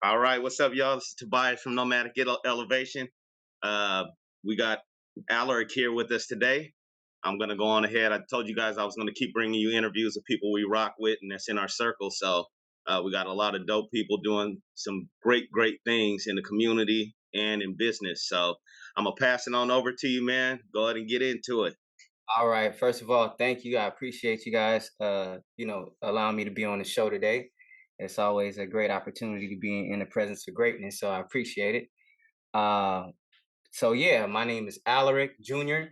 All right, what's up, y'all? This is Tobias from Noematic Elevation. Uh, we got Alaric here with us today. I'm gonna go on ahead. I told you guys I was gonna keep bringing you interviews of people we rock with, and that's in our circle. So we got a lot of dope people doing some great things in the community and in business. So I'm gonna pass it on over to you, man. Go ahead and get into it. All right. First of all, thank you. I appreciate you guys, allowing me to be on the show today. It's always a great opportunity to be in the presence of greatness. So I appreciate it. Uh, so yeah, my name is Alaric Jr.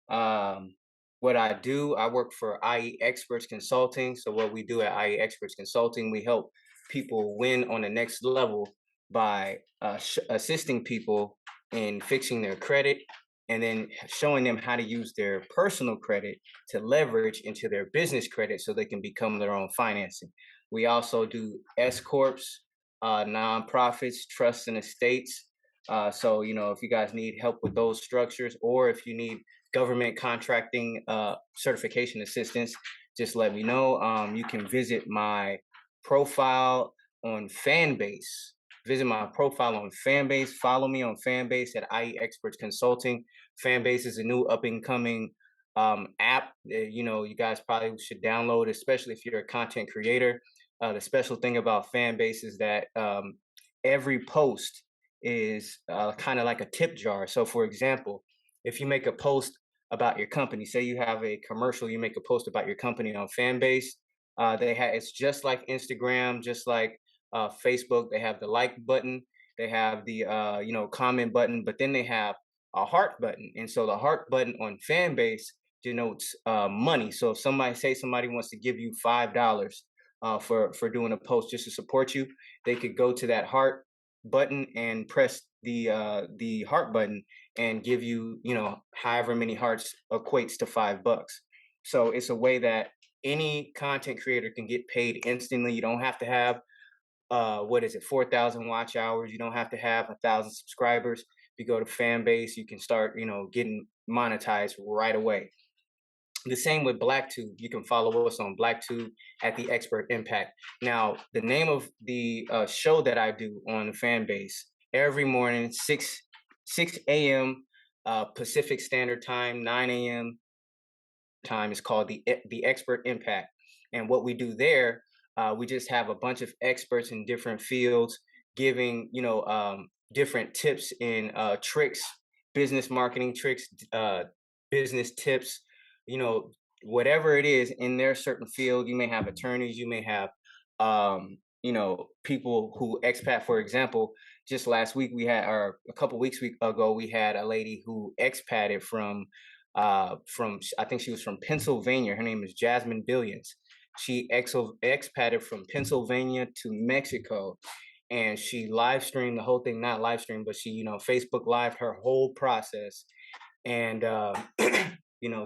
What I do, I work for IE Experts Consulting. So what we do at IE Experts Consulting, we help people win on the next level by assisting people in fixing their credit and then showing them how to use their personal credit to leverage into their business credit so they can become their own financing. We also do S corps, nonprofits, trusts, and estates. So, if you guys need help with those structures, or if you need government contracting certification assistance, just let me know. You can visit my profile on Fanbase. Visit my profile on Fanbase. Follow me on Fanbase at IE Experts Consulting. Fanbase is a new up and coming app that you guys probably should download, especially if you're a content creator. The special thing about Fanbase is that every post is kind of like a tip jar. So, for example, if you make a post about your company, say you have a commercial, you make a post about your company on Fanbase. It's just like Instagram, just like Facebook. They have the like button, they have the comment button, but then they have a heart button. And so the heart button on Fanbase denotes money. So if somebody wants to give you $5 for doing a post just to support you, they could go to that heart button and press the heart button and give you however many hearts equates to $5. So it's a way that any content creator can get paid instantly. You don't have to have what is it, 4,000 watch hours. You don't have to have 1,000 subscribers. If you go to Fanbase, you can start getting monetized right away. The same with Blacktube. You can follow us on Blacktube at the Expert Impact. Now, the name of the show that I do on the fan base every morning, six a.m. Pacific Standard Time, 9 a.m. time, is called the Expert Impact. And what we do there, we just have a bunch of experts in different fields giving different tips and tricks, business marketing tricks, business tips, you know, whatever it is in their certain field. You may have attorneys, you may have, people who expat, for example. Just last week we had, or a couple ago, we had a lady who expatted from I think she was from Pennsylvania. Her name is Jasmine Billions. She expatted from Pennsylvania to Mexico, and she live streamed the whole thing. Not live streamed, but she Facebook Live her whole process. And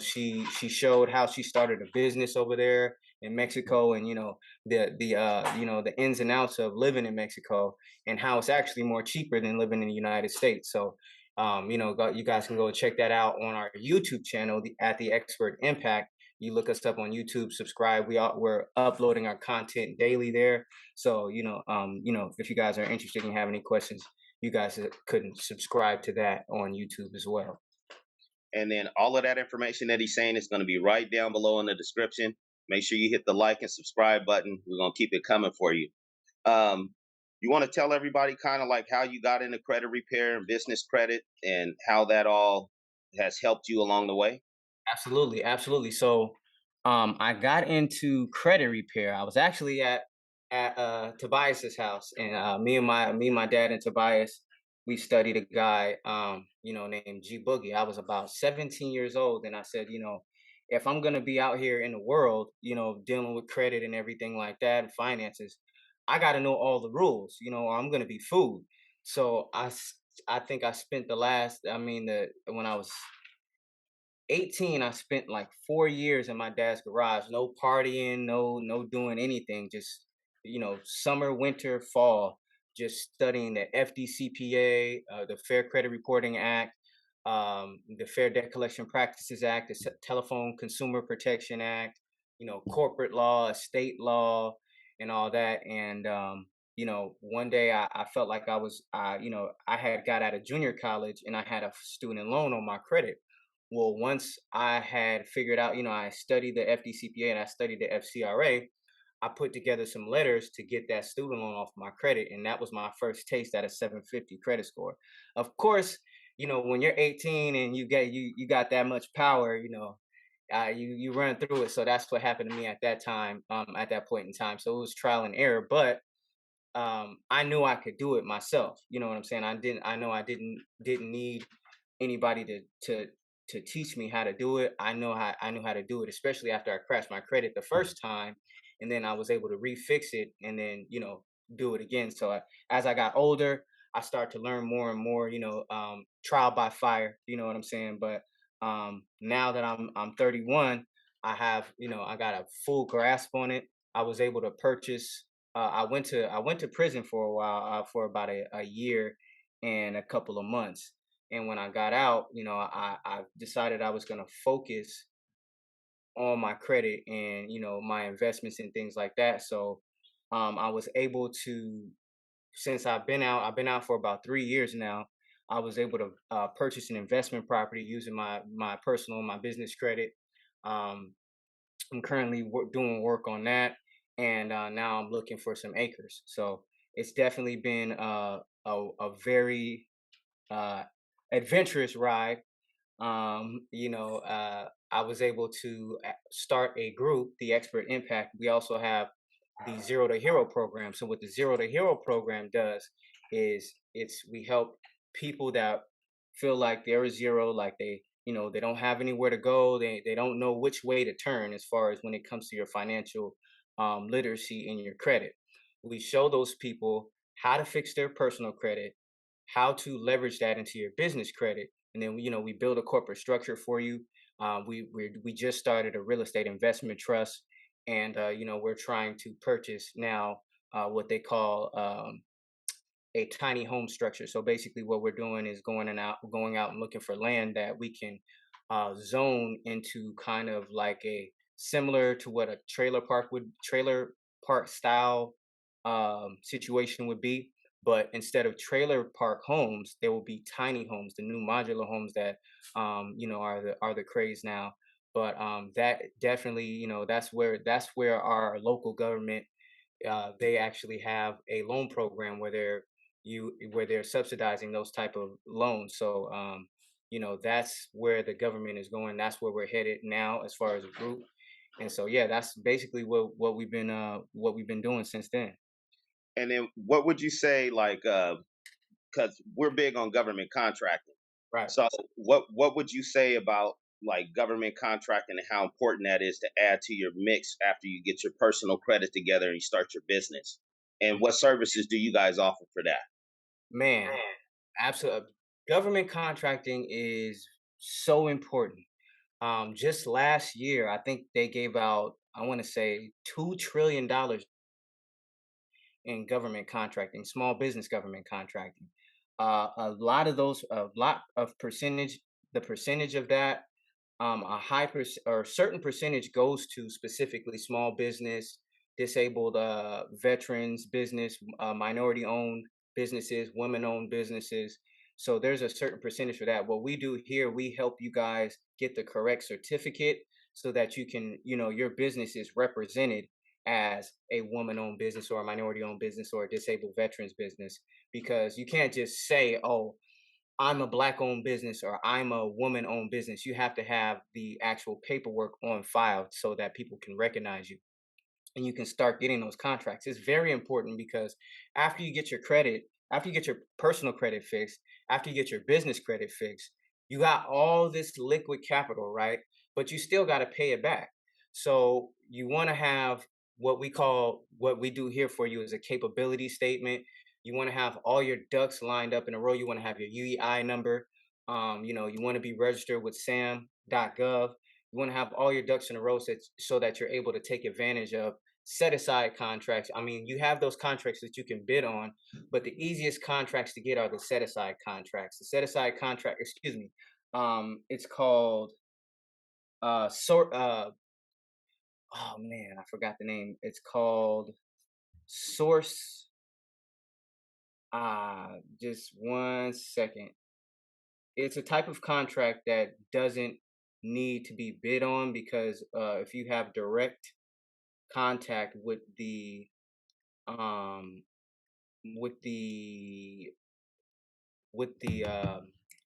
she showed how she started a business over there in Mexico, and the ins and outs of living in Mexico, and how it's actually more cheaper than living in the United States. So you guys can go check that out on our YouTube channel, at the Expert Impact. You look us up on YouTube, subscribe. We're uploading our content daily there. So if you guys are interested and have any questions, you guys could subscribe to that on YouTube as well. And then all of that information that he's saying is going to be right down below in the description. Make sure you hit the like and subscribe button. We're going to keep it coming for you. Um, you want to tell everybody kind of like how you got into credit repair and business credit and how that all has helped you along the way? Absolutely, absolutely. So, I got into credit repair. I was actually at Tobias's house, and me and my dad and Tobias, we studied a guy, named G Boogie. I was about 17 years old, and I said, if I'm gonna be out here in the world, dealing with credit and everything like that, and finances, I got to know all the rules, or I'm gonna be fooled. So I think I spent when I was 18, I spent like 4 years in my dad's garage. No partying, no doing anything. Just summer, winter, fall, just studying the FDCPA, the Fair Credit Reporting Act, the Fair Debt Collection Practices Act, the Telephone Consumer Protection Act, corporate law, estate law, and all that. And one day I felt like I had got out of junior college and I had a student loan on my credit. Well, once I had figured out, I studied the FDCPA and I studied the FCRA, I put together some letters to get that student loan off my credit, and that was my first taste at a 750 credit score. Of course, when you're 18 and you got that much power, you run through it. So that's what happened to me at that time, at that point in time. So it was trial and error, but I knew I could do it myself. You know what I'm saying? I know I didn't need anybody to teach me how to do it. I knew how to do it, especially after I crashed my credit the first time, and then I was able to refix it and then do it again. So as I got older, I started to learn more and more. Trial by fire. You know what I'm saying? But now that I'm 31, I got a full grasp on it. I was able to purchase. I went to prison for a while, for about a year and a couple of months. And when I got out, I decided I was going to focus on my credit and my investments and things like that. So I was able to, since I've been out for about 3 years now. I was able to purchase an investment property using my personal, my business credit. Um, I'm currently doing work on that, and now I'm looking for some acres. So it's definitely been a very uh, adventurous ride. I was able to start a group, the Expert Impact. We also have the Zero to Hero program. So what the Zero to Hero program does is we help people that feel like they're a zero, like they don't have anywhere to go, they don't know which way to turn as far as when it comes to your financial literacy and your credit. We show those people how to fix their personal credit, how to leverage that into your business credit, and then we build a corporate structure for you. We just started a real estate investment trust, and we're trying to purchase now what they call a tiny home structure. So basically, what we're doing is going out and looking for land that we can zone into kind of like a similar to what a trailer park style situation would be. But instead of trailer park homes, there will be tiny homes, the new modular homes that are the craze now. But that definitely, that's where our local government, they actually have a loan program where they're subsidizing those type of loans. So that's where the government is going. That's where we're headed now as far as a group. And so yeah, that's basically what we've been doing since then. And then what would you say, like, because we're big on government contracting. Right. So what would you say about like government contracting and how important that is to add to your mix after you get your personal credit together and you start your business? And what services do you guys offer for that? Man, absolutely. Government contracting is so important. Just last year, I think they gave out, I want to say, $2 trillion in government contracting, small business government contracting. A lot of percentage, the percentage of that, a or certain percentage goes to specifically small business, disabled veterans business, minority owned businesses, women owned businesses. So there's a certain percentage for that. What we do here, we help you guys get the correct certificate so that your business is represented as a woman owned business or a minority owned business or a disabled veterans business, because you can't just say, oh, I'm a black owned business or I'm a woman owned business. You have to have the actual paperwork on file so that people can recognize you and you can start getting those contracts. It's very important because after you get your credit, after you get your personal credit fixed, after you get your business credit fixed, you got all this liquid capital, right? But you still got to pay it back. So you want to have what we do here for you is a capability statement. You want to have all your ducks lined up in a row. You want to have your UEI number. You want to be registered with sam.gov. You want to have all your ducks in a row so that you're able to take advantage of set aside contracts. I mean, you have those contracts that you can bid on, but the easiest contracts to get are the set aside contracts. The set aside contract, excuse me, it's called sort. Oh man, I forgot the name. It's called Source. Just 1 second. It's a type of contract that doesn't need to be bid on because if you have direct contact um with the with the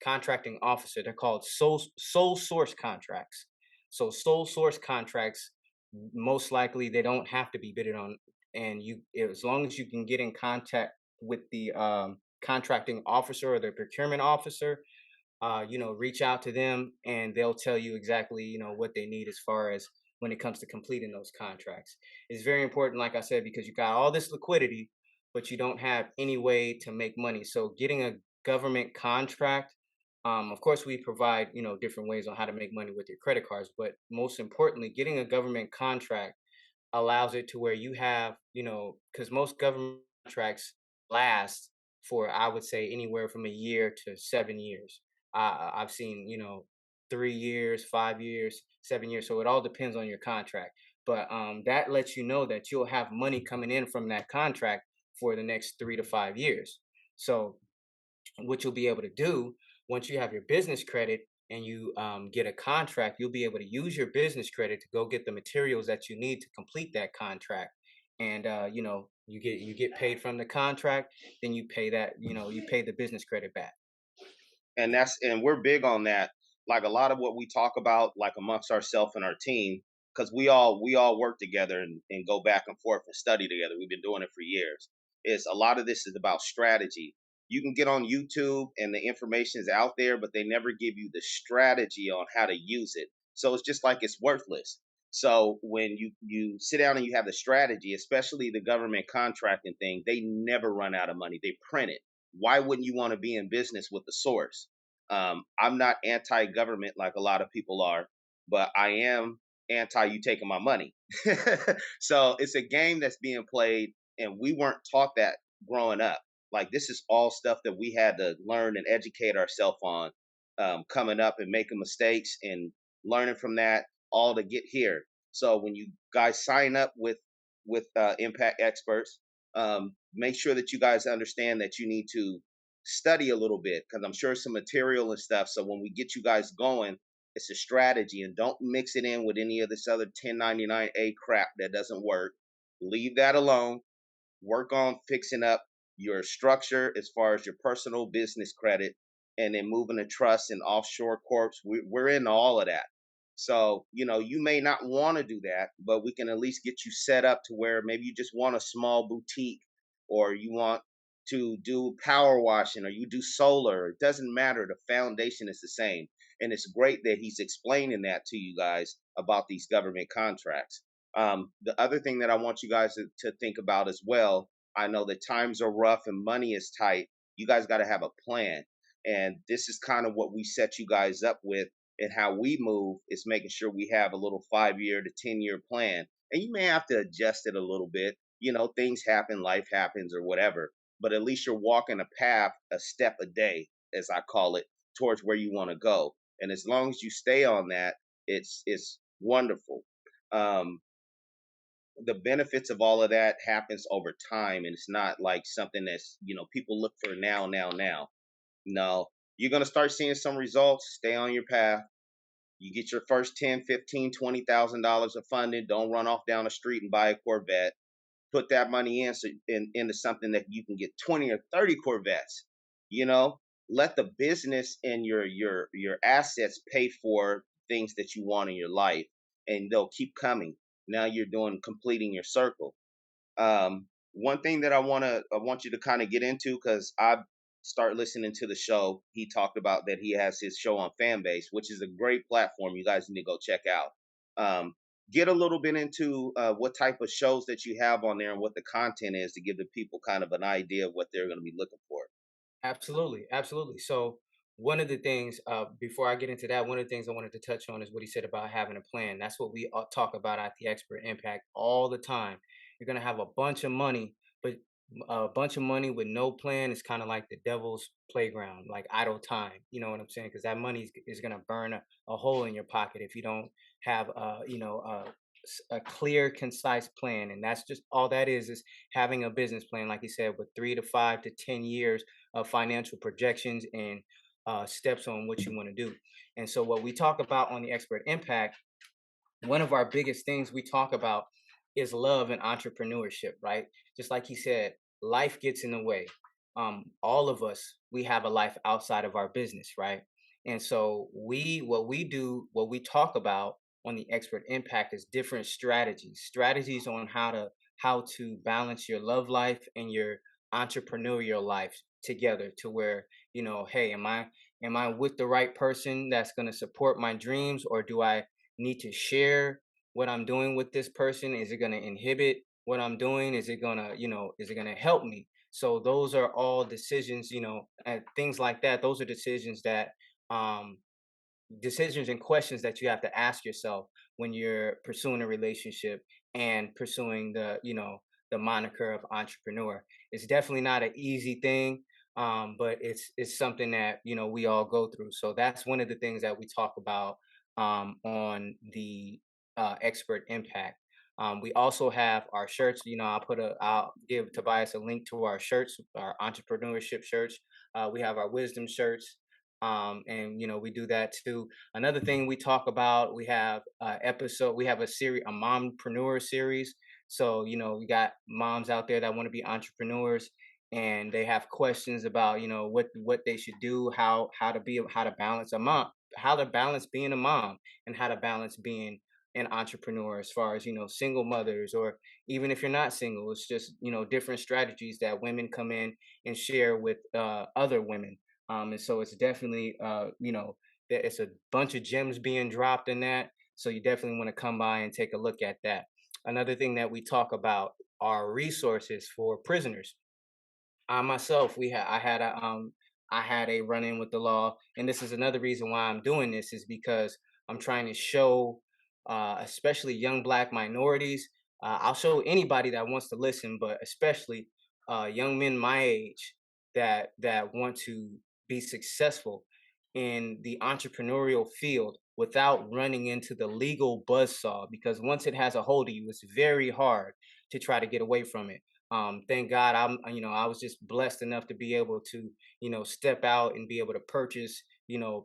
contracting officer, they're called sole source contracts. So sole source contracts, most likely they don't have to be bidded on, and you, as long as you can get in contact with the contracting officer or the procurement officer, reach out to them and they'll tell you exactly, what they need as far as when it comes to completing those contracts. It's very important, like I said, because you got all this liquidity, but you don't have any way to make money. So getting a government contract, of course, we provide, different ways on how to make money with your credit cards, but most importantly, getting a government contract allows it to where you have, because most government contracts last for, I would say, anywhere from a year to 7 years. I've seen, 3 years, 5 years, 7 years. So it all depends on your contract. But that lets you know that you'll have money coming in from that contract for the next 3 to 5 years. So what you'll be able to do once you have your business credit and you get a contract, you'll be able to use your business credit to go get the materials that you need to complete that contract. And you get paid from the contract, then you pay that, you pay the business credit back. And we're big on that. Like a lot of what we talk about, like amongst ourselves and our team, because we all work together and go back and forth and study together. We've been doing it for years. Is a lot of this is about strategy. You can get on YouTube and the information is out there, but they never give you the strategy on how to use it. So it's just like it's worthless. So when you sit down and you have the strategy, especially the government contracting thing, they never run out of money. They print it. Why wouldn't you want to be in business with the source? I'm not anti-government like a lot of people are, but I am anti you taking my money. So it's a game that's being played, and we weren't taught that growing up. Like this is all stuff that we had to learn and educate ourselves on, coming up and making mistakes and learning from that, all to get here. So when you guys sign up with impact experts, make sure that you guys understand that you need to study a little bit because I'm sure some material and stuff. So when we get you guys going, it's a strategy, and don't mix it in with any of this other 1099A crap that doesn't work. Leave that alone. Work on fixing up your structure as far as your personal business credit, and then moving to trust and offshore corps. We're into all of that. So, you may not want to do that, but we can at least get you set up to where maybe you just want a small boutique, or you want to do power washing, or you do solar. It doesn't matter. The foundation is the same. And it's great that he's explaining that to you guys about these government contracts. The other thing that I want you guys to think about as well, I know that times are rough and money is tight. You guys got to have a plan. And this is kind of what we set you guys up with, and how we move is making sure we have a little 5 year to 10 year plan. And you may have to adjust it a little bit. Things happen, life happens, or whatever. But at least you're walking a path, a step a day, as I call it, towards where you want to go. And as long as you stay on that, it's wonderful. Um, the benefits of all of that happens over time, and it's not like something that's people look for now. No, you're going to start seeing some results. Stay on your path. You get your first 10, 15, $20,000 of funding. Don't run off down the street and buy a Corvette. Put that money into something that you can get 20 or 30 Corvettes. you know Let the business and your assets pay for things that you want in your life, and they'll keep coming. Now you're doing completing your circle. One thing that I want you to kind of get into, because I start listening to the show. He talked about that he has his show on Fanbase, which is a great platform. You guys need to go check out. Get a little bit into what type of shows that you have on there and what the content is, to give the people kind of an idea of what they're going to be looking for. Absolutely, absolutely. So one of the things, before I get into that, one of the things I wanted to touch on is what he said about having a plan. That's what we talk about at the Expert Impact all the time. You're gonna have a bunch of money, but a bunch of money with no plan is kind of like the devil's playground, like idle time. You know what I'm saying? Because that money is gonna burn a hole in your pocket if you don't have, a clear, concise plan, and that's just all that is having a business plan, like you said, with 3 to 5 to 10 years of financial projections and steps on what you want to do. And so, what we talk about on the Expert Impact, one of our biggest things we talk about is love and entrepreneurship, right? Just like he said, life gets in the way. All of us, we have a life outside of our business, right? And so what we do, what we talk about on the Expert Impact is different strategies on how to balance your love life and your entrepreneurial life together, to where, hey, am I with the right person that's going to support my dreams, or do I need to share what I'm doing with this person? Is it going to inhibit what I'm doing? Is it going to help me? So those are all decisions, and things like that. Those are um, decisions and questions that you have to ask yourself when you're pursuing a relationship and pursuing the moniker of entrepreneur. It's definitely not an easy thing, but it's something that we all go through. So that's one of the things that we talk about on the Expert Impact. We also have our shirts. I'll give Tobias a link to our shirts, our entrepreneurship shirts. We have our wisdom shirts, and we do that too. Another thing we talk about, we have a series, a mompreneur series. So we got moms out there that want to be entrepreneurs, and they have questions about what they should do, how to balance a mom, how to balance being a mom, and how to balance being an entrepreneur, as far as single mothers, or even if you're not single. It's just different strategies that women come in and share with other women. And so it's definitely, it's a bunch of gems being dropped in that. So you definitely want to come by and take a look at that. Another thing that we talk about are resources for prisoners. I myself, I had a run in with the law, and this is another reason why I'm doing this, is because I'm trying to show, especially young Black minorities. I'll show anybody that wants to listen, but especially young men my age that want to be successful in the entrepreneurial field without running into the legal buzzsaw. Because once it has a hold of you, it's very hard to try to get away from it. Thank God I was just blessed enough to be able to step out and be able to purchase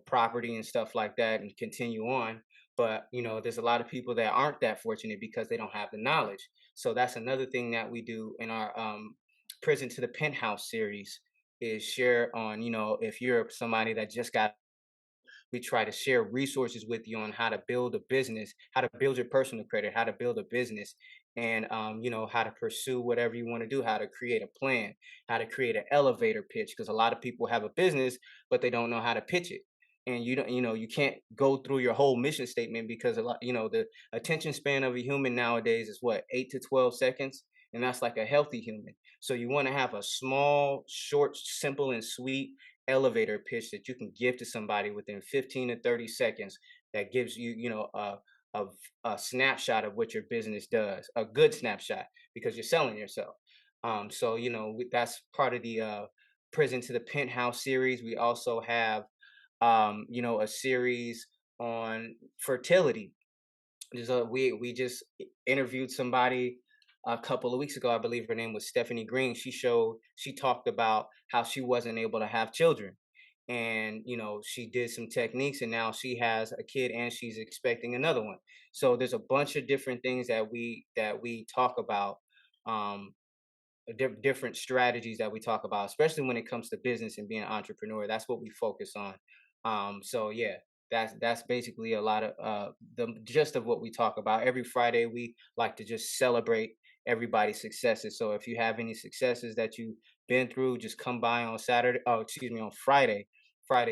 property and stuff like that and continue on. But there's a lot of people that aren't that fortunate because they don't have the knowledge. So that's another thing that we do in our Prison to the Penthouse series, is share on, if you're somebody that just got, we try to share resources with you on how to build a business, how to build your personal credit, how to build a business, and how to pursue whatever you want to do, how to create a plan, how to create an elevator pitch. Because a lot of people have a business, but they don't know how to pitch it. And you don't, you can't go through your whole mission statement, because the attention span of a human nowadays is what, 8 to 12 seconds, and that's like a healthy human. So you want to have a small, short, simple, and sweet elevator pitch that you can give to somebody within 15 to 30 seconds, that gives you, a, a snapshot of what your business does, a good snapshot, because you're selling yourself. So, that's part of the Prison to the Penthouse series. We also have, a series on fertility. We just interviewed somebody a couple of weeks ago. I believe her name was Stephanie Green. She talked about how she wasn't able to have children, and she did some techniques, and now she has a kid and she's expecting another one. So there's a bunch of different things that we talk about, um, different strategies that we talk about, especially when it comes to business and being an entrepreneur. That's what we focus on. So yeah, that's basically a lot of the gist of what we talk about. Every Friday, we like to just celebrate everybody's successes. So if you have any successes that you've been through, just come by on Saturday. Oh, excuse me, on Friday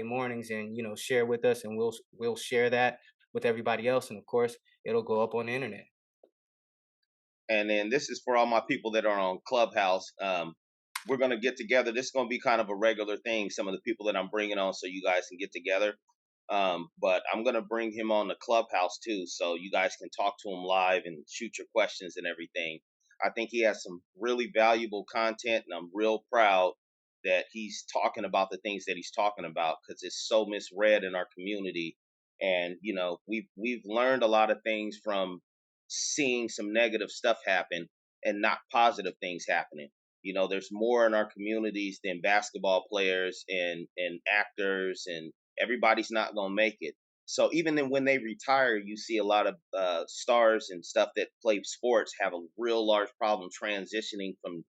mornings, and share with us, and we'll share that with everybody else, and of course, it'll go up on the internet. And then this is for all my people that are on Clubhouse. We're going to get together. This is going to be kind of a regular thing. Some of the people that I'm bringing on, so you guys can get together. But I'm going to bring him on the Clubhouse too, so you guys can talk to him live and shoot your questions and everything. I think he has some really valuable content, and I'm real proud that he's talking about the things that he's talking about, because it's so misread in our community. And we've learned a lot of things from seeing some negative stuff happen and not positive things happening. There's more in our communities than basketball players and actors, and everybody's not going to make it. So even then, when they retire, you see a lot of stars and stuff that play sports have a real large problem transitioning from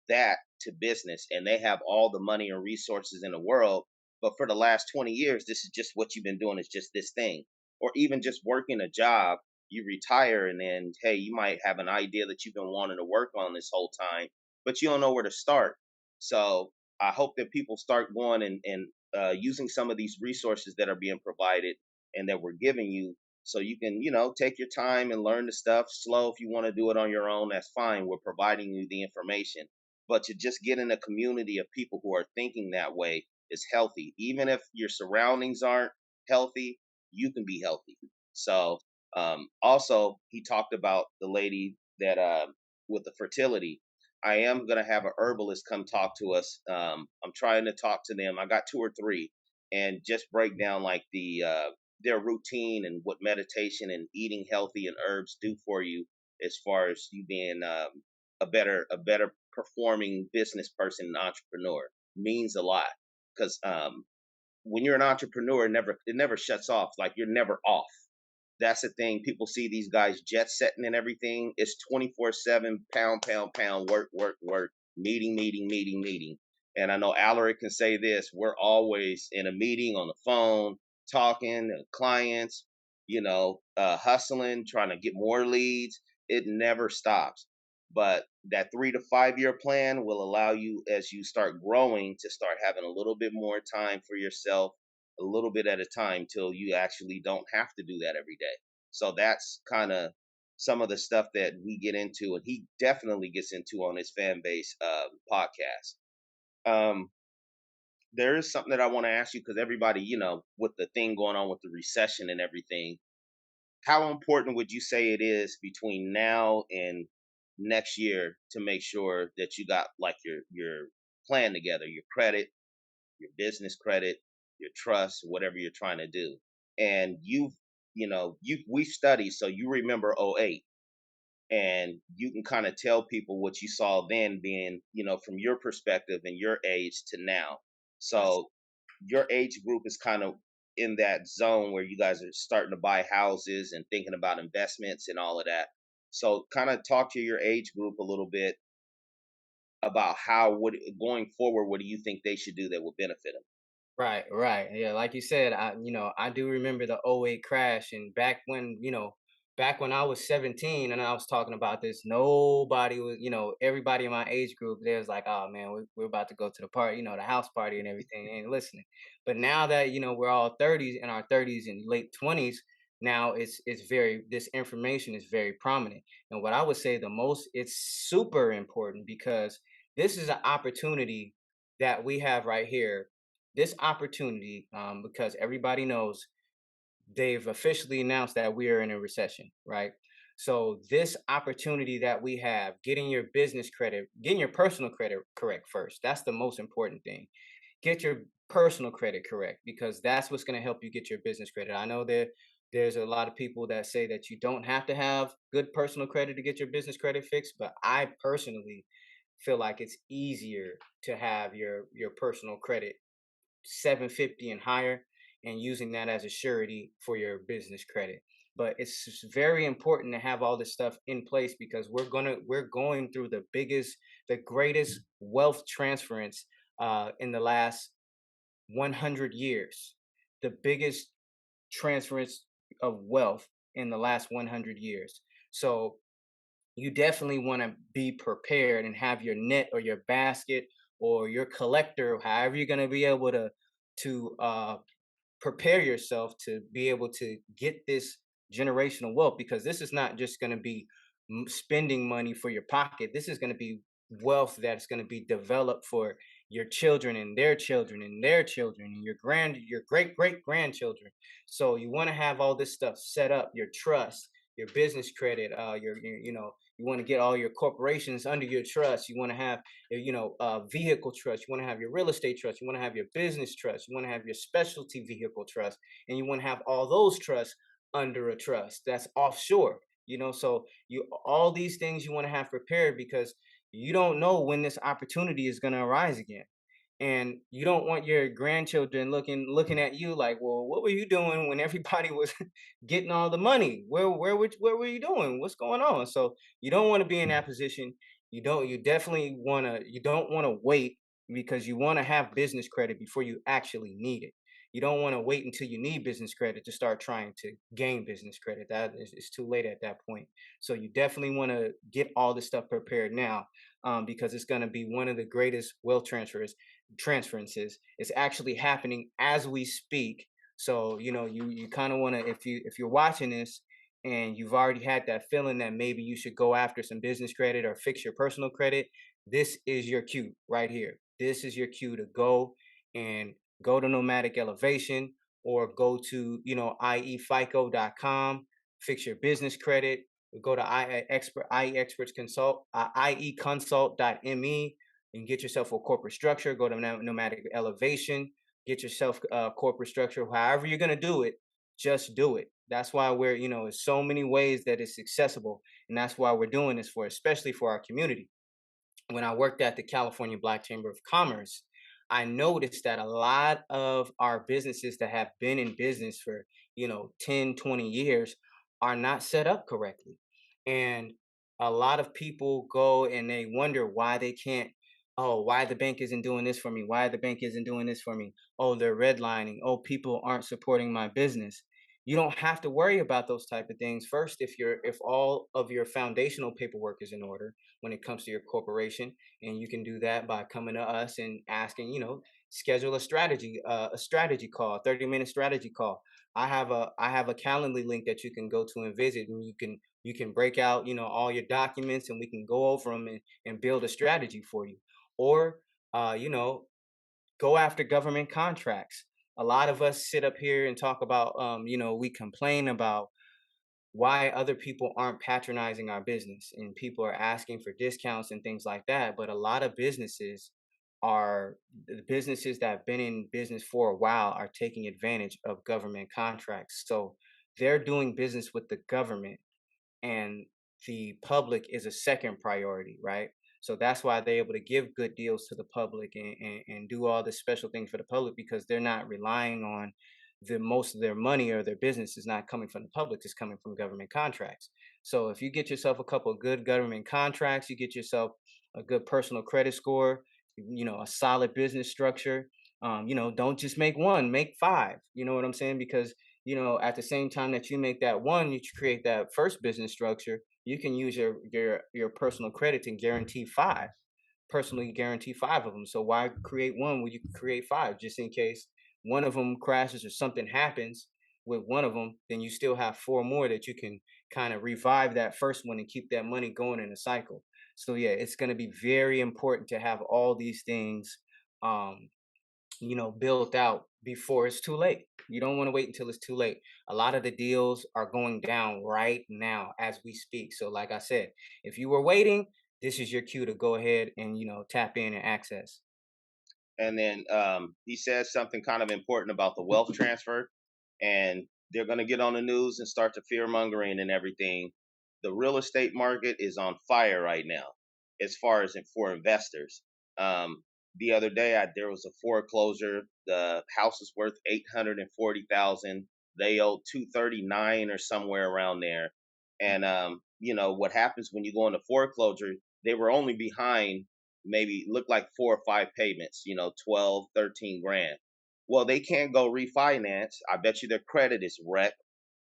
that to business, and they have all the money and resources in the world. But for the last 20 years, this is just what you've been doing, is just this thing, or even just working a job. You retire, and then, hey, you might have an idea that you've been wanting to work on this whole time, but you don't know where to start. So I hope that people start going and using some of these resources that are being provided and that we're giving you, so you can, take your time and learn the stuff slow. If you want to do it on your own, that's fine. We're providing you the information. But to just get in a community of people who are thinking that way is healthy. Even if your surroundings aren't healthy, you can be healthy. So also, he talked about the lady that with the fertility. I am gonna have a herbalist come talk to us. I'm trying to talk to them. I got two or three, and just break down like their routine and what meditation and eating healthy and herbs do for you, as far as you being a better performing business person and entrepreneur. Means a lot, because when you're an entrepreneur, it never shuts off. Like, you're never off. That's the thing. People see these guys jet setting and everything. It's 24/7, pound, pound, pound, work, work, work, meeting, meeting, meeting, meeting. And I know Alaric can say this: we're always in a meeting, on the phone, talking to clients, hustling, trying to get more leads. It never stops. But that 3 to 5 year plan will allow you, as you start growing, to start having a little bit more time for yourself, a little bit at a time, till you actually don't have to do that every day. So that's kind of some of the stuff that we get into, and he definitely gets into on his fan base podcast. Um, there is something that I want to ask you, because everybody, with the thing going on with the recession and everything, how important would you say it is between now and next year to make sure that you got like your plan together, your credit, your business credit, your trust, whatever you're trying to do. And we studied, so you remember '08, and you can kind of tell people what you saw then, being, from your perspective and your age to now. Yes. So your age group is kind of in that zone where you guys are starting to buy houses and thinking about investments and all of that. So kind of talk to your age group a little bit about going forward, what do you think they should do that will benefit them? Right, right. Yeah, like you said, I do remember the '08 crash, and back when I was 17 and I was talking about this, nobody was, everybody in my age group, they was like, "Oh man, we're about to go to the party, the house party and everything," ain't listening. But now that, we're all 30s, in our 30s and late 20s, now it's very this information is very prominent. And what I would say the most, it's super important, because this is an opportunity that we have right here, this opportunity, because everybody knows they've officially announced that we are in a recession, right? So this opportunity that we have, getting your business credit, getting your personal credit correct first, that's the most important thing. Get your personal credit correct, because that's what's going to help you get your business credit. I know that there's a lot of people that say that you don't have to have good personal credit to get your business credit fixed, but I personally feel like it's easier to have your personal credit 750 and higher, and using that as a surety for your business credit. But it's just very important to have all this stuff in place, because we're going through the greatest wealth transference in the last 100 years, the biggest transference of wealth in the last 100 years. So you definitely want to be prepared and have your net or your basket or your collector, however you're going to be able to prepare yourself to be able to get this generational wealth, because this is not just going to be spending money for your pocket. This is going to be wealth that's going to be developed for your children and their children and their children and your great great grandchildren. So you want to have all this stuff set up, your trust, your business credit, your you want to get all your corporations under your trust. You want to have vehicle trust. You want to have your real estate trust. You want to have your business trust. You want to have your specialty vehicle trust, and you want to have all those trusts under a trust that's offshore. So you all these things you want to have prepared because you don't know when this opportunity is going to arise again, and you don't want your grandchildren looking at you like, well, what were you doing when everybody was getting all the money? Where were you doing? What's going on? So you don't want to be in that position. You definitely you don't want to wait, because you want to have business credit before you actually need it. You don't want to wait until you need business credit to start trying to gain business credit. That is, it's too late at that point. So you definitely want to get all this stuff prepared now, because it's going to be one of the greatest wealth transferences. It's actually happening as we speak. So you kind of want to, if you're watching this and you've already had that feeling that maybe you should go after some business credit or fix your personal credit, this is your cue right here. This is your cue to and go to Noematic Elevation, or go to iefico.com, fix your business credit. Go to IE Experts Consult, ieconsult.me, and get yourself a corporate structure. Go to Noematic Elevation, get yourself a corporate structure. However you're gonna do it, just do it. That's why there's so many ways that it's accessible, and that's why we're doing this for, especially for our community. When I worked at the California Black Chamber of Commerce, I noticed that a lot of our businesses that have been in business for, 10, 20 years are not set up correctly. And a lot of people go and they wonder why they can't, oh, why the bank isn't doing this for me? Why the bank isn't doing this for me? Oh, they're redlining. Oh, people aren't supporting my business. You don't have to worry about those type of things first if all of your foundational paperwork is in order when it comes to your corporation. And you can do that by coming to us and asking, schedule a strategy call, a 30-minute strategy call. I have a Calendly link that you can go to and visit, and you can break out, all your documents, and we can go over them and build a strategy for you. Or go after government contracts. A lot of us sit up here and talk about, we complain about why other people aren't patronizing our business, and people are asking for discounts and things like that. But a lot of the businesses that have been in business for a while are taking advantage of government contracts. So they're doing business with the government, and the public is a second priority, right? So that's why they're able to give good deals to the public, and do all this special things for the public, because they're not relying on most of their money, or their business is not coming from the public, it's coming from government contracts. So if you get yourself a couple of good government contracts, you get yourself a good personal credit score, a solid business structure. Don't just make one, make five. You know what I'm saying? Because at the same time that you make that one, you create that first business structure, you can use your personal credit to personally guarantee five of them. So why create one when you can create five, just in case one of them crashes or something happens with one of them, then you still have four more that you can kind of revive that first one and keep that money going in a cycle. So yeah, it's going to be very important to have all these things um built out before it's too late. You don't want to wait until it's too late. A lot of the deals are going down right now as we speak. So like I said, if you were waiting, this is your cue to go ahead and tap in and access. And then he says something kind of important about the wealth transfer, and they're going to get on the news and start the fear mongering and everything. The real estate market is on fire right now, as far as for investors. The other day, there was a foreclosure. The house is worth 840,000. They owe 239 or somewhere around there. And what happens when you go into foreclosure? They were only behind, maybe look like 4 or 5 payments, 12, 13 grand. Well, they can't go refinance. I bet you their credit is wrecked.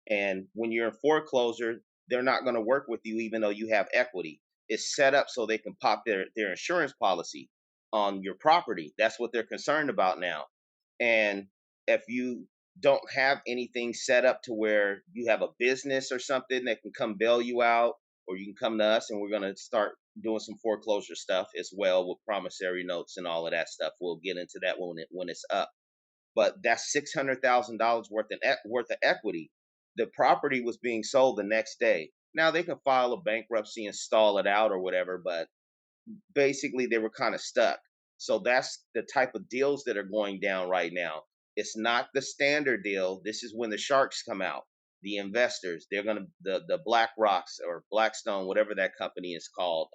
And when you're in foreclosure, they're not going to work with you, even though you have equity. It's set up so they can pop their insurance policy on your property. That's what they're concerned about now. And if you don't have anything set up to where you have a business or something that can come bail you out, or you can come to us, and we're going to start doing some foreclosure stuff as well with promissory notes and all of that stuff. We'll get into that when it's up. But that's $600,000 worth of equity. The property was being sold the next day. Now they can file a bankruptcy and stall it out or whatever, but basically they were kind of stuck. So that's the type of deals that are going down right now. It's not the standard deal. This is when the sharks come out. the investors, they're gonna the Black Rocks or Blackstone, whatever that company is called.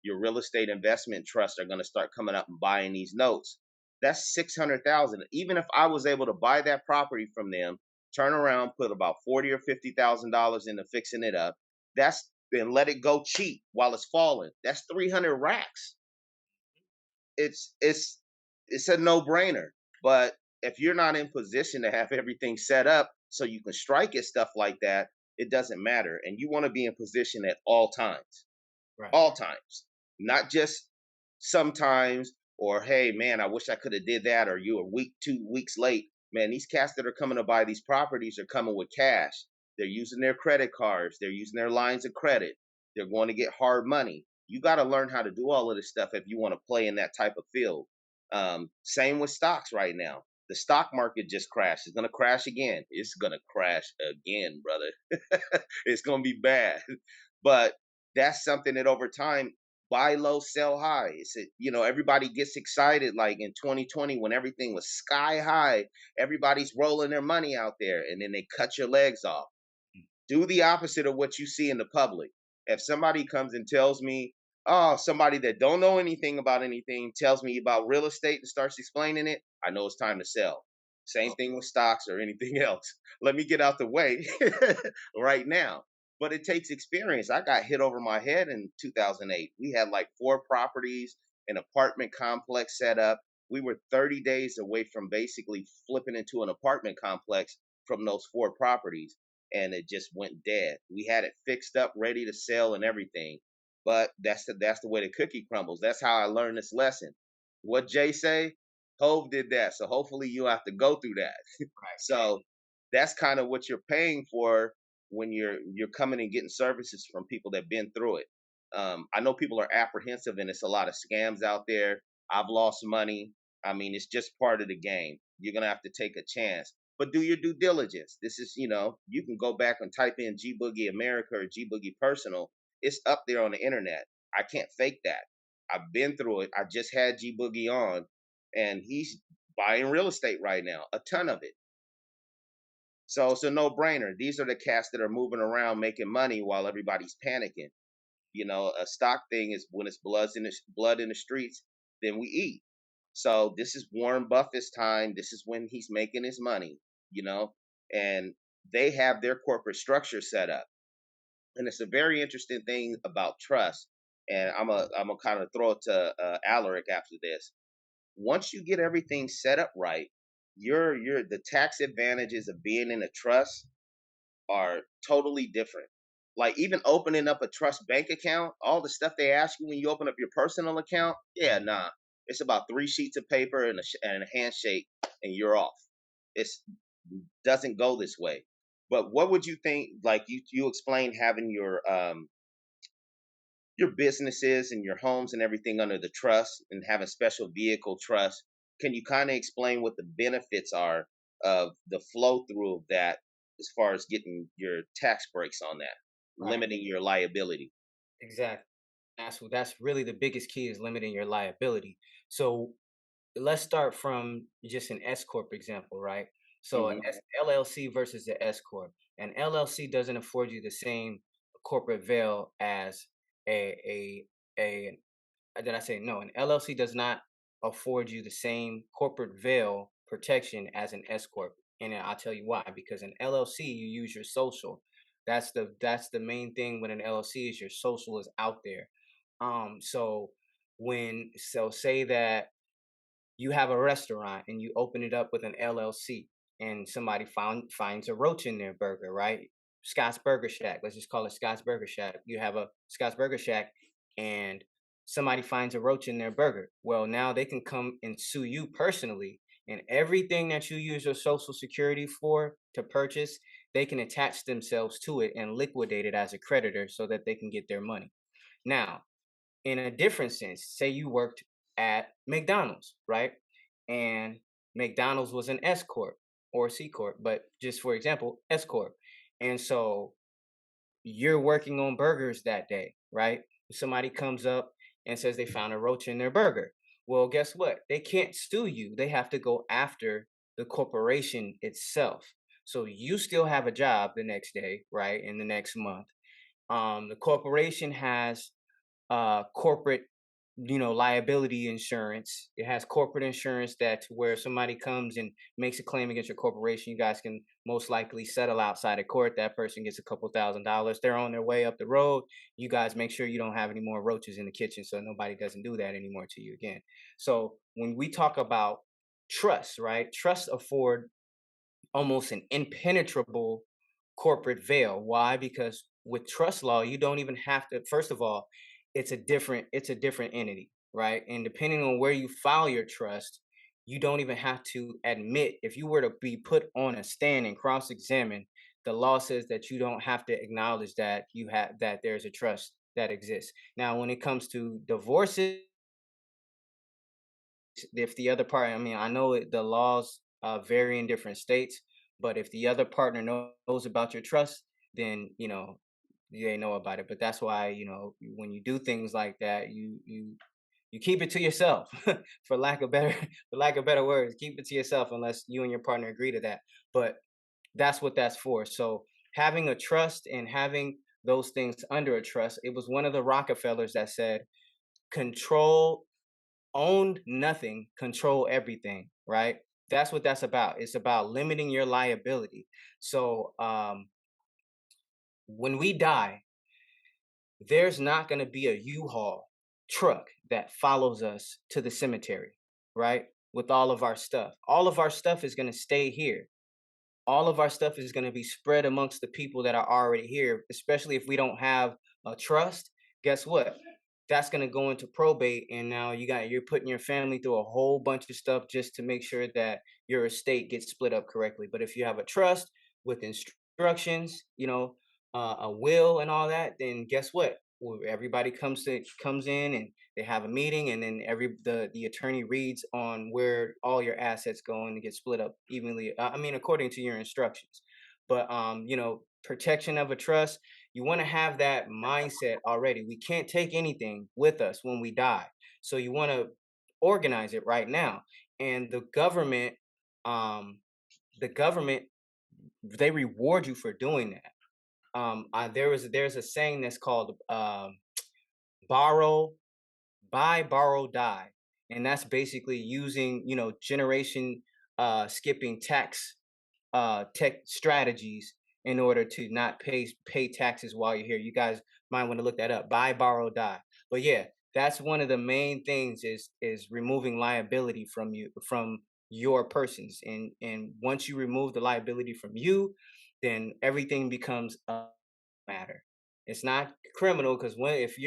Your real estate investment trusts are gonna start coming up and buying these notes. That's 600,000. Even if I was able to buy that property from them, turn around, put about 40 or $50,000 into fixing it up, that's then let it go cheap while it's falling. That's 300 racks. It's it's it's a no-brainer. But if you're not in position to have everything set up so you can strike at stuff like that, it doesn't matter. And you want to be in position at Right. all times, not just sometimes. Or hey, man, I wish I could have did that. Or you a week, 2 weeks late. Man, these cats that are coming to buy these properties are coming with cash. They're using their credit cards. They're using their lines of credit. They're going to get hard money. You got to learn how to do all of this stuff if you want to play in that type of field. Same with stocks right now. The stock market just crashed. It's going to crash again. It's going to crash again, brother. It's going to be bad. But that's something that over time, buy low, sell high. Everybody gets excited like in 2020 when everything was sky high. Everybody's rolling their money out there, and then they cut your legs off. Do the opposite of what you see in the public. If somebody comes and tells me, oh, somebody that don't know anything about anything tells me about real estate and starts explaining it, I know it's time to sell. Same thing with stocks or anything else. Let me get out the way right now. But it takes experience. I got hit over my head in 2008. We had like 4 properties, an apartment complex set up. We were 30 days away from basically flipping into an apartment complex from those 4 properties, and it just went dead. We had it fixed up, ready to sell and everything. But that's the way the cookie crumbles. That's how I learned this lesson. What Jay say? Hove did that. So hopefully you have to go through that. Right. So that's kind of what you're paying for when you're coming and getting services from people that've been through it. I know people are apprehensive and it's a lot of scams out there. I've lost money. I mean, it's just part of the game. You're gonna have to take a chance, but do your due diligence. This is, you can go back and type in G Boogie America or G Boogie Personal. It's up there on the internet. I can't fake that. I've been through it. I just had G Boogie on, and he's buying real estate right now, a ton of it. So it's a no brainer. These are the cats that are moving around making money while everybody's panicking. A stock thing is when it's blood in the streets, then we eat. So this is Warren Buffett's time. This is when he's making his money, you know, and they have their corporate structure set up. And it's a very interesting thing about trust. And I'm gonna kind of throw it to Alaric after this. Once you get everything set up right, the tax advantages of being in a trust are totally different. Like even opening up a trust bank account, all the stuff they ask you when you open up your personal account, yeah, nah. It's about 3 sheets of paper and a handshake, and you're off. It's doesn't go this way. But what would you think? Like you explained having your businesses and your homes and everything under the trust and having special vehicle trust. Can you kind of explain what the benefits are of the flow through of that as far as getting your tax breaks on that, Right. limiting your liability? Exactly. That's really the biggest key is limiting your liability. So let's start from just an S corp example, right? So Hmm. LLC versus the S corp. An LLC doesn't afford you the same corporate veil as a did I say no? An LLC does not afford you the same corporate veil protection as an S corp, and I'll tell you why. Because an LLC, you use your social. That's the main thing with an LLC is your social is out there. So say that you have a restaurant and you open it up with an LLC and somebody finds a roach in their burger, right? Scott's Burger Shack. Let's just call it Scott's Burger Shack. You have a Scott's Burger Shack and somebody finds a roach in their burger. Well, now they can come and sue you personally, and everything that you use your social security for to purchase, they can attach themselves to it and liquidate it as a creditor so that they can get their money. Now, in a different sense, say you worked at McDonald's, right? And McDonald's was an S corp or C corp, but just for example, S corp. And so you're working on burgers that day, right? Somebody comes up and says they found a roach in their burger. Well, guess what? They can't sue you. They have to go after the corporation itself. So you still have a job the next day, right? In the next month. The corporation has corporate, liability insurance. It has corporate insurance that where somebody comes and makes a claim against your corporation, you guys can most likely settle outside of court. That person gets a couple $1,000s. They're on their way up the road. You guys make sure you don't have any more roaches in the kitchen so nobody doesn't do that anymore to you again. So when we talk about trust, right? Trust afford almost an impenetrable corporate veil. Why? Because with trust law, you don't even have to. First of all, it's a different entity, right? And depending on where you file your trust, you don't even have to admit. If you were to be put on a stand and cross-examined, the law says that you don't have to acknowledge that you have that there's a trust that exists. Now, when it comes to divorces, if the other part, I mean, I know the laws vary in different states, but if the other partner knows about your trust, then they know about it. But that's why when you do things like that, you keep it to yourself, for lack of better for lack of better words, keep it to yourself unless you and your partner agree to that. But that's what that's for. So having a trust and having those things under a trust, it was one of the Rockefellers that said, control own nothing, control everything, right? That's what that's about. It's about limiting your liability. So when we die, there's not going to be a U-Haul truck that follows us to the cemetery, right? With all of our stuff. All of our stuff is going to stay here. All of our stuff is going to be spread amongst the people that are already here, especially if we don't have a trust. Guess what? That's going to go into probate, and now you're putting your family through a whole bunch of stuff just to make sure that your estate gets split up correctly. But if you have a trust with instructions, a will and all that, then guess what? Well, everybody comes in and they have a meeting, and then the attorney reads on where all your assets go and get split up evenly. I mean, according to your instructions. But protection of a trust, you want to have that mindset already. We can't take anything with us when we die. So you want to organize it right now. And um, the government, they reward you for doing that. There's a saying that's called borrow, buy, borrow, die, and that's basically using generation skipping tax tech strategies in order to not pay taxes while you're here. You guys might want to look that up. Buy, borrow, die. But yeah, that's one of the main things is removing liability from your persons. And once you remove the liability from you, then everything becomes a matter. It's not criminal because when if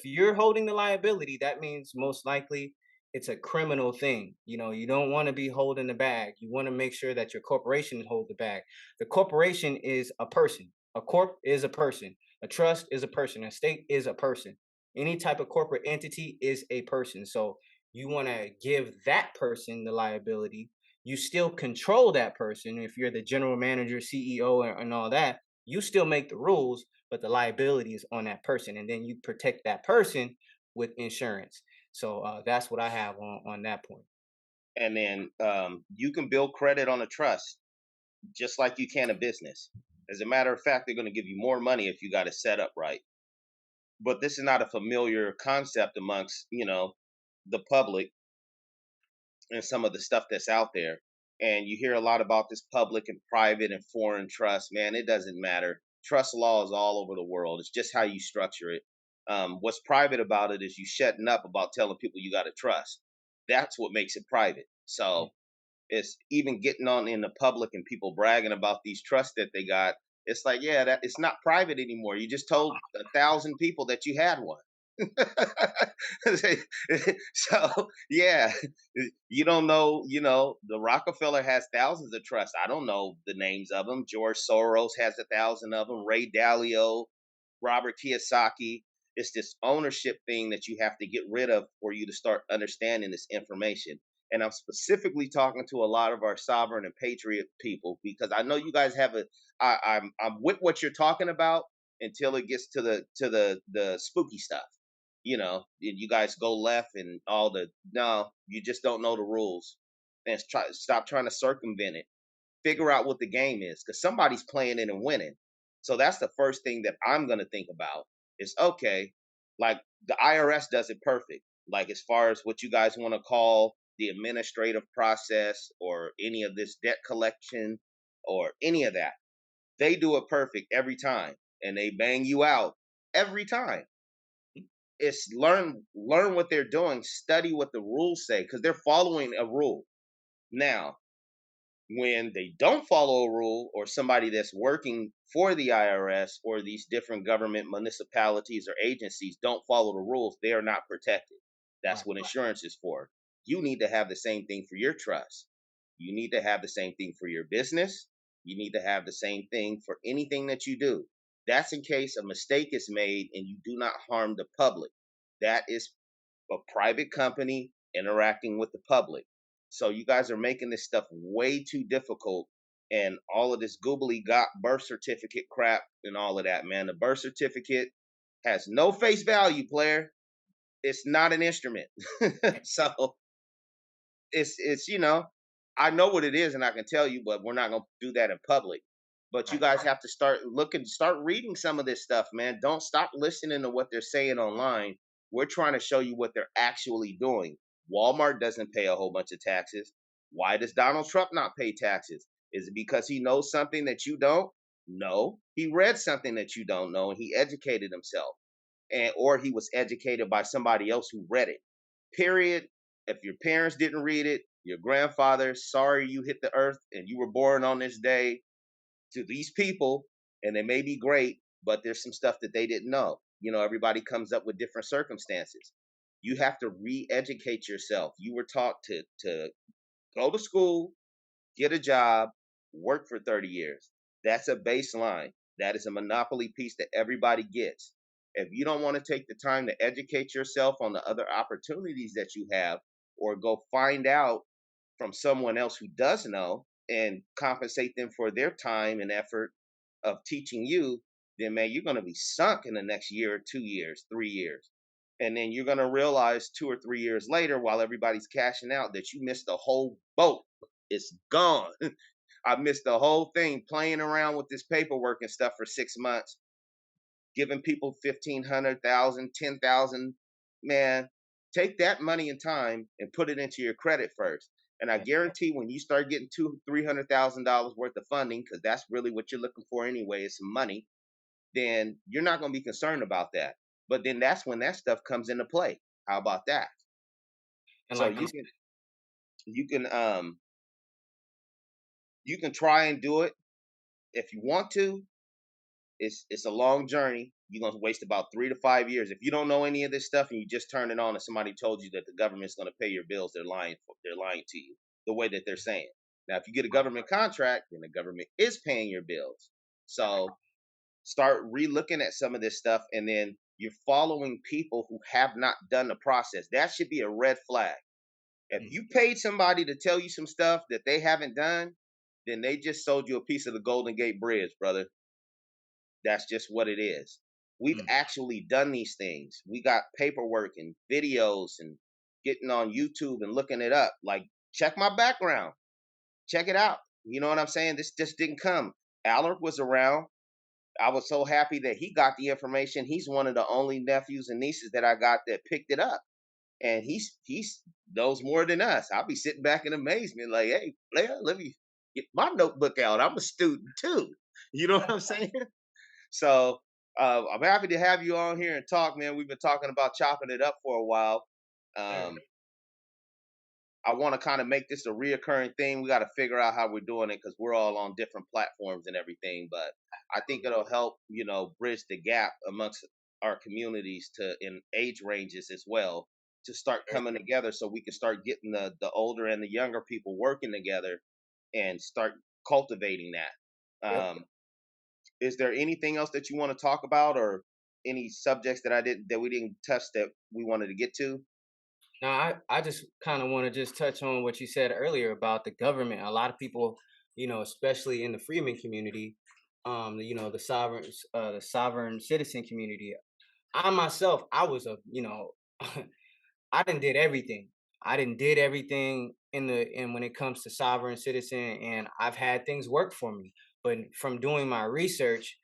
you're holding the liability, that means most likely it's a criminal thing. You don't want to be holding the bag. You want to make sure that your corporation hold the bag. The corporation is a person. A corp is a person. A trust is a person. A state is a person. Any type of corporate entity is a person. So you want to give that person the liability. You still control that person. If you're the general manager, CEO, and all that, you still make the rules, but the liability is on that person. And then you protect that person with insurance. So that's what I have on that point. And then you can build credit on a trust just like you can a business. As a matter of fact, they're going to give you more money if you got it set up right. But this is not a familiar concept amongst the public and some of the stuff that's out there. And you hear a lot about this public and private and foreign trust. Man, it doesn't matter. Trust law is all over the world. It's just how you structure it. What's private about it is you shutting up about telling people you got to trust. That's what makes it private. So it's even getting on in the public and people bragging about these trusts that they got. It's like, yeah, that it's not private anymore. You just told 1,000 people that you had one. So yeah, you don't know. The Rockefeller has thousands of trusts. I don't know the names of them. George Soros has 1,000 of them. Ray Dalio, Robert Kiyosaki. It's this ownership thing that you have to get rid of for you to start understanding this information. And I'm specifically talking to a lot of our sovereign and patriot people because I know you guys have a. I'm with what you're talking about until it gets to the spooky stuff. You guys go left and no, you just don't know the rules. And stop trying to circumvent it. figure out what the game is because somebody's playing it and winning. So that's the first thing that I'm going to think about is okay, like the IRS does it perfect. Like as far as what you guys want to call the administrative process or any of this debt collection or any of that, they do it perfect every time and they bang you out every time. It's learn what they're doing, study what the rules say because they're following a rule. Now, when they don't follow a rule or somebody that's working for the IRS or these different government municipalities or agencies don't follow the rules, they are not protected. That's Right. what insurance is for. You need to have the same thing for your trust. You need to have the same thing for your business. You need to have the same thing for anything that you do. That's in case a mistake is made and you do not harm the public. That is a private company interacting with the public. So you guys are making this stuff way too difficult and all of this googly got birth certificate crap and all of that, man. The birth certificate has no face value, player. It's not an instrument. So it's I know what it is and I can tell you, but we're not gonna do that in public. But you Right. guys have to start looking, start reading some of this stuff, man. Don't stop listening to what they're saying online. We're trying to show you what they're actually doing. Walmart doesn't pay a whole bunch of taxes. Why does Donald Trump not pay taxes? Is it because he knows something that you don't? No, he read something that you don't know and he educated himself, and or he was educated by somebody else who read it. Period. If your parents didn't read it, your grandfather, sorry you hit the earth and you were born on this day to these people, and they may be great, but there's some stuff that they didn't know. Everybody comes up with different circumstances. You have to re-educate yourself. You were taught to go to school, get a job, work for 30 years. That's a baseline. That is a monopoly piece that everybody gets. If you don't want to take the time to educate yourself on the other opportunities that you have, or go find out from someone else who does know and compensate them for their time and effort of teaching you, then man, you're going to be sunk in the next year, 2 years, 3 years. And then you're going to realize 2 or 3 years later, while everybody's cashing out, that you missed the whole boat. It's gone. I missed the whole thing playing around with this paperwork and stuff for 6 months, giving people 1,500, 10,000. Man, take that money and time and put it into your credit first. And I guarantee when you start getting $200,000, $300,000 worth of funding, because that's really what you're looking for anyway, is some money, then you're not going to be concerned about that. But then that's when that stuff comes into play. How about that? And So like you can try and do it if you want to. It's a long journey. You're gonna waste about 3 to 5 years if you don't know any of this stuff and you just turn it on and somebody told you that the government's gonna pay your bills. They're lying to you the way that they're saying. Now, if you get a government contract, then the government is paying your bills. So start re-looking at some of this stuff, and then you're following people who have not done the process. That should be a red flag. If mm, you paid somebody to tell you some stuff that they haven't done, then they just sold you a piece of the Golden Gate Bridge, brother. That's just what it is. We've mm, actually done these things. We got paperwork and videos and getting on YouTube and looking it up. Like, check my background. Check it out. You know what I'm saying? This just didn't come. Alaric was around. I was so happy that he got the information. He's one of the only nephews and nieces that I got that picked it up. And he's knows more than us. I'll be sitting back in amazement, like, hey, player, let me get my notebook out. I'm a student too. You know what I'm saying? So I'm happy to have you on here and talk, man. We've been talking about chopping it up for a while. sir. Um, I want to kind of make this a reoccurring thing. We got to figure out how we're doing it because we're all on different platforms and everything. But I think it'll help, bridge the gap amongst our communities to in age ranges as well to start coming together so we can start getting the older and the younger people working together and start cultivating that. Yep. Is there anything else that you want to talk about, or any subjects that we didn't touch that we wanted to get to? Now, I just kind of want to just touch on what you said earlier about the government. A lot of people, especially in the Freeman community, the sovereign citizen community. I myself, I was I done did everything. I didn't did everything in when it comes to sovereign citizen, and I've had things work for me. But from doing my research,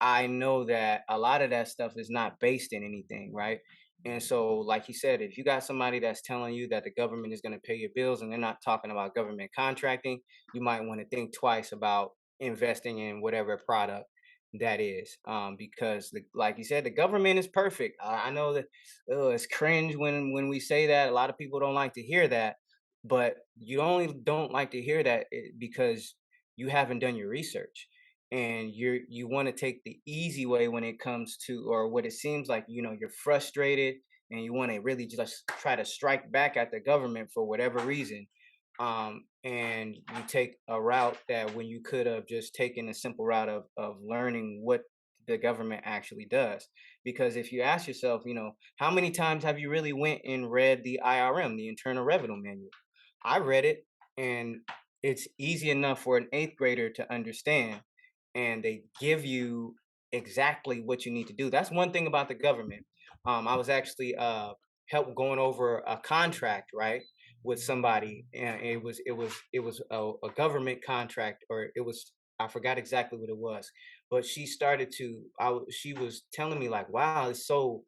I know that a lot of that stuff is not based in anything, right? And so, like you said, if you got somebody that's telling you that the government is going to pay your bills and they're not talking about government contracting, you might want to think twice about investing in whatever product that is. Because, like you said, the government is perfect. I know that it's cringe when we say that. A lot of people don't like to hear that, but you only don't like to hear that because you haven't done your research and you want to take the easy way when it comes to, or what it seems like, you're frustrated and you want to really just try to strike back at the government for whatever reason. And you take a route that when you could have just taken a simple route of learning what the government actually does. Because if you ask yourself, how many times have you really went and read the IRM, the Internal Revenue Manual? I read it, and it's easy enough for an eighth grader to understand, and they give you exactly what you need to do. That's one thing about the government. I was actually help going over a contract, right, with somebody, and it was a government contract, or it was, I forgot exactly what it was, but she started to she was telling me like, wow, it's so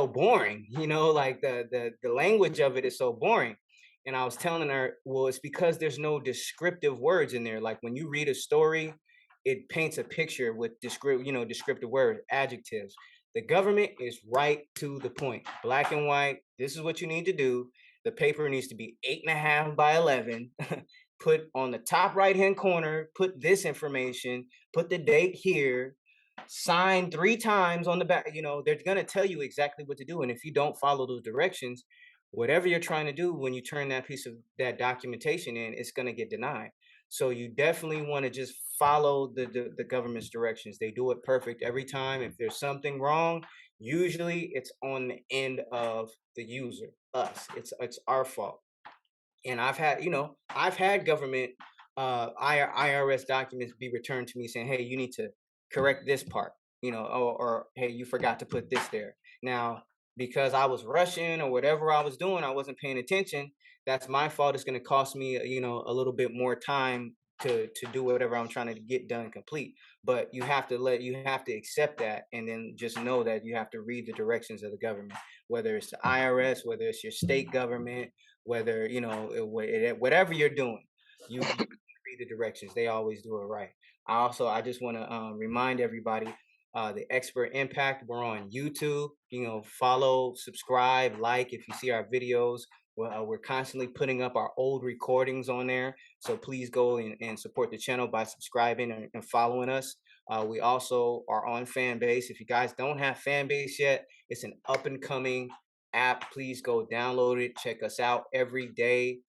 boring, like the language of it is so boring. And I was telling her, well, it's because there's no descriptive words in there. Like when you read a story, it paints a picture with descriptive words, adjectives. The government is right to the point, black and white. This is what you need to do. The paper needs to be 8.5 by 11. Put on the top right hand corner, put this information, put the date here, sign 3 times on the back. They're going to tell you exactly what to do. And if you don't follow those directions, whatever you're trying to do, when you turn that piece of that documentation in, it's going to get denied. So you definitely want to just follow the government's directions. They do it perfect every time. If there's something wrong, usually it's on the end of the user, us. It's our fault. And I've had government IRS documents be returned to me saying, hey, you need to correct this part, or hey, you forgot to put this there. Now, because I was rushing or whatever I was doing, I wasn't paying attention. That's my fault. It's going to cost me, a little bit more time to do whatever I'm trying to get done complete. But you have to accept that, and then just know that you have to read the directions of the government, whether it's the IRS, whether it's your state government, whether whatever you're doing, you read the directions. They always do it right. I just want to remind everybody, the Expert Impact. We're on YouTube. Follow, subscribe, like if you see our videos. We're constantly putting up our old recordings on there, so please go and support the channel by subscribing and following us. We also are on Fanbase. If you guys don't have Fanbase yet, it's an up and coming app. Please go download it. Check us out every day,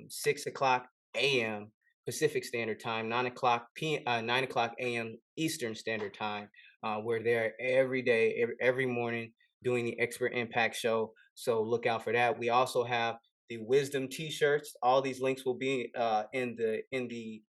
6 o'clock a.m. Pacific Standard Time, 9 o'clock a.m. Eastern Standard Time. We're there every day, every morning, doing the Expert Impact Show. So look out for that. We also have the Wisdom T-shirts. All these links will be in the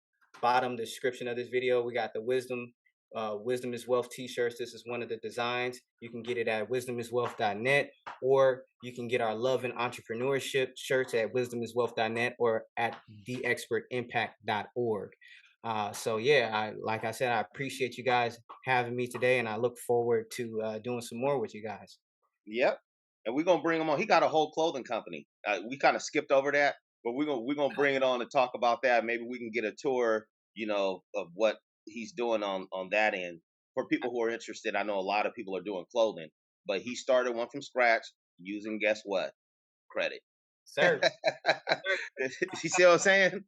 bottom description of this video. We got the Wisdom is Wealth T-shirts. This is one of the designs. You can get it at wisdomiswealth.net, or you can get our Love and Entrepreneurship shirts at wisdomiswealth.net or at theexpertimpact.org. So yeah, like I said, I appreciate you guys having me today, and I look forward to doing some more with you guys. Yep. And we're gonna bring him on. He got a whole clothing company. We kind of skipped over that, but we're gonna bring it on to talk about that. Maybe we can get a tour, of what he's doing on that end for people who are interested. I know a lot of people are doing clothing, but he started one from scratch using, guess what? Credit. Sir. You see what I'm saying?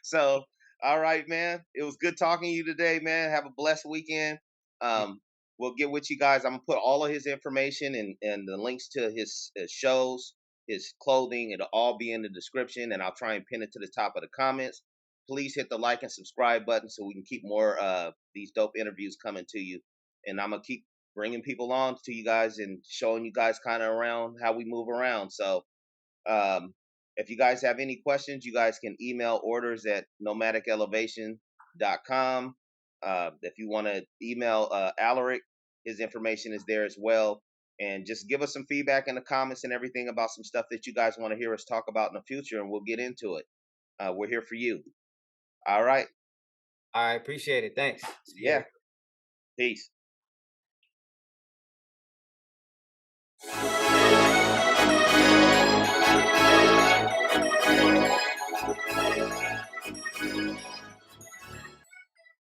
So, all right, man. It was good talking to you today, man. Have a blessed weekend. Um, we'll get with you guys. I'm gonna put all of his information and the links to his shows, his clothing. It'll all be in the description, and I'll try and pin it to the top of the comments. Please hit the like and subscribe button so we can keep more these dope interviews coming to you. And I'm gonna keep bringing people on to you guys and showing you guys kind of around how we move around. So if you guys have any questions, you guys can email orders at nomadicelevation.com. If you want to email Alaric, his information is there as well. and just give us some feedback in the comments and everything about some stuff that you guys want to hear us talk about in the future, and we'll get into it. We're here for you. All right. I appreciate it. Thanks. See you Yeah. later. Peace.